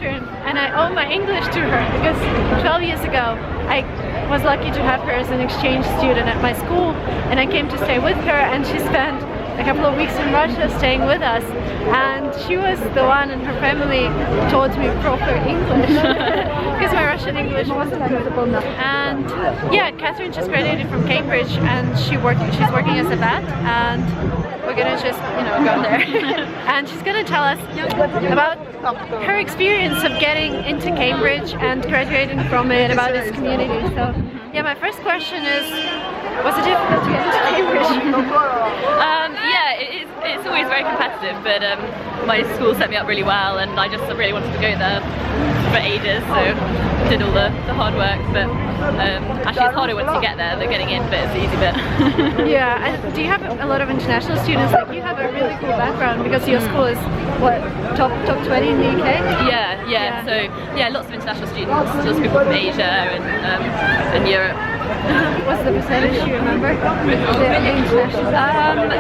Katherine, and I owe my English to her because 12 years ago I was lucky to have her as an exchange student at my school, and I came to stay with her, and she spent a couple of weeks in Russia staying with us, and she was the one in her family who taught me proper English because my Russian English wasn't good. And yeah, Katherine just graduated from Cambridge, and she's working as a vet, and we're gonna just, you know, go there. And she's gonna tell us about her experience of getting into Cambridge and graduating from it, about this community. So yeah, my first question is, was it difficult to get into Cambridge? Yeah, it's always very competitive, but my school set me up really well, and I just really wanted to go there for ages, so did all the hard work. But actually it's harder once you get there than getting in, but it's the easy bit. Yeah, and do you have a lot of international students? Like, you have a really cool background because your school is, what, top 20 in the UK? Yeah. So yeah, lots of international students, lots of people from Asia and Europe. What's the percentage, do you remember?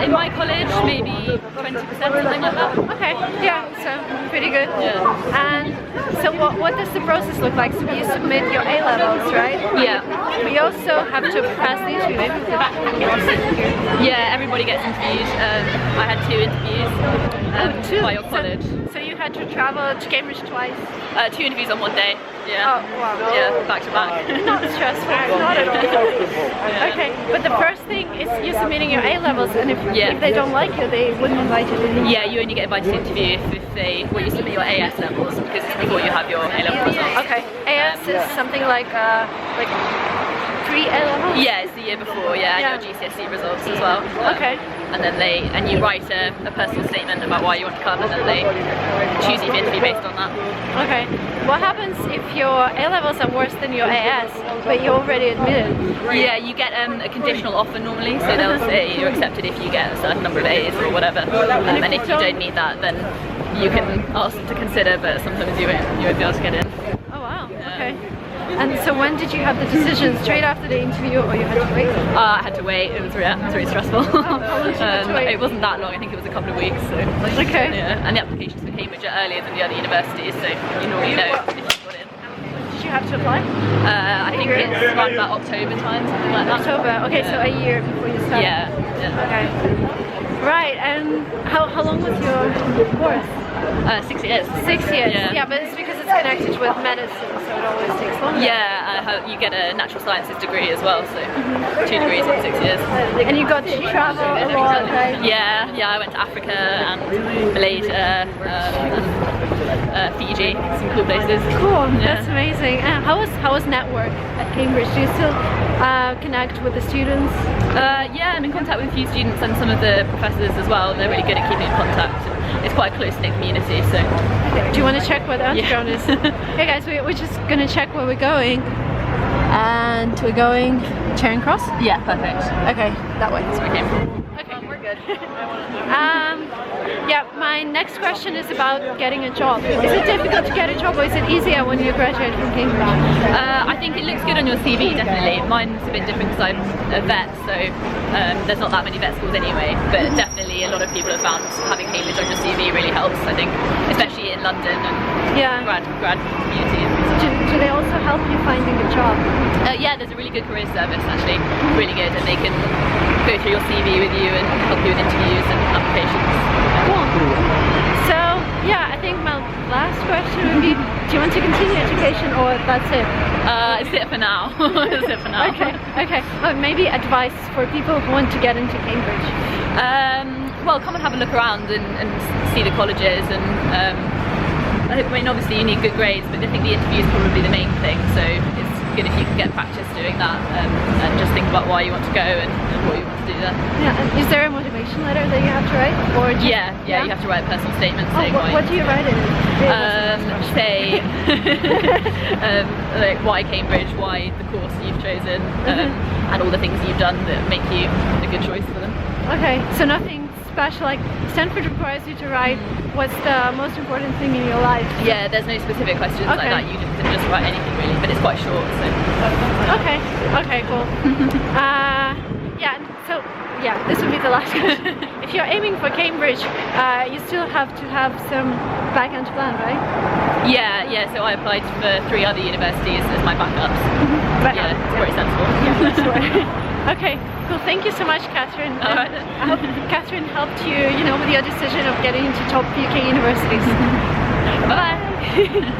In my college, maybe 20%, something like that. Okay, yeah, so pretty good. Yeah. And so what does the process look like? So you submit your A-levels, right? Yeah. But you also have to pass the interview. Yeah, everybody gets interviewed. I had 2 interviews by your college. So you had to travel to Cambridge twice? 2 interviews on one day. Yeah. Oh, wow. Yeah, back to back. Not stressful, not at all. Yeah. Okay, but the first thing is you're submitting your A-levels, and if they don't like you, they wouldn't invite you to the interview. Yeah, you only get invited to interview if you submit your AS levels, because it's before you have your A-level results. Okay, AS is something like 3 A-levels? Yeah, it's the year before, and your GCSE results as well. Okay. And then you write a personal statement about why you want to come, and then they choose you for interview based on that. Okay. What happens if your A-levels are worse than your AS, but you're already admitted? Yeah, you get a conditional offer normally, so they'll say you're accepted if you get a certain number of A's or whatever. And if you don't meet that, then you can ask to consider, but sometimes you won't be able to get in. Oh wow, okay. And so when did you have the decision? Straight after the interview, or you had to wait? I had to wait. It was really stressful. How long did you have to wait? It wasn't that long. I think it was a couple of weeks. So. Okay. Yeah. And the applications for Cambridge are earlier than the other universities, so you normally know if you got in. Did you have to apply? I think it's around about October time, something like that. October. Okay, so a year before you start. Yeah. Okay. Right. And how long was your course? 6 years. 6 years. Yeah. But it's because it's connected with medicine, so it always takes longer. Yeah, you get a natural sciences degree as well, so 2 degrees in 6 years. And you got to travel a lot, right? Yeah, I went to Africa and Malaysia, and Fiji, some cool places. Cool, that's amazing. And how was network at Cambridge? Do you still connect with the students? Yeah, I'm in contact with a few students and some of the professors as well. They're really good at keeping in contact. It's quite a close-knit community, so... Okay. Do you want to check where the underground is? Hey guys, we're just going to check where we're going. And we're going Charing Cross? Yeah, perfect. Okay, that way. That's where we came from. Okay, we're good. Yeah, my next question is about getting a job. Is it difficult to get a job, or is it easier when you graduate from Cambridge? I think it looks good on your CV, definitely. Mine's a bit different because I'm a vet, so there's not that many vet schools anyway, but definitely a lot of people have found having Cambridge on your CV really helps, I think, especially in London and grad community. Do they also help you finding a job? Yeah, there's a really good career service actually, really good, and they can go through your CV with you and help you with interviews and applications. Cool. So yeah, I think my last question would be, do you want to continue education, or that's it? It's it for now. It's it for now. Okay. Maybe advice for people who want to get into Cambridge. Well, come and have a look around and see the colleges, and I mean, obviously you need good grades, but I think the interview is probably the main thing, so it's good if you can get practice doing that, and just think about why you want to go and what you want to do there. Yeah, and is there a motivation letter that you have to write? Or you have to write a personal statement saying why. What do you write in it? Say like why Cambridge, why the course you've chosen, and all the things you've done that make you a good choice for them. Okay, so nothing special, like Stanford requires you to write what's the most important thing in your life. Yeah, there's no specific questions like that, you can just write anything really, but it's quite short, so. Okay, cool. Yeah, so yeah, this would be the last question. If you're aiming for Cambridge, you still have to have some back-end plan, right? Yeah, so I applied for 3 other universities as my backups. Yeah, it's very sensible. Yeah, that's right. Okay, cool. Thank you so much, Katherine. All right. I hope Katherine helped you, with your decision of getting into top UK universities. Bye.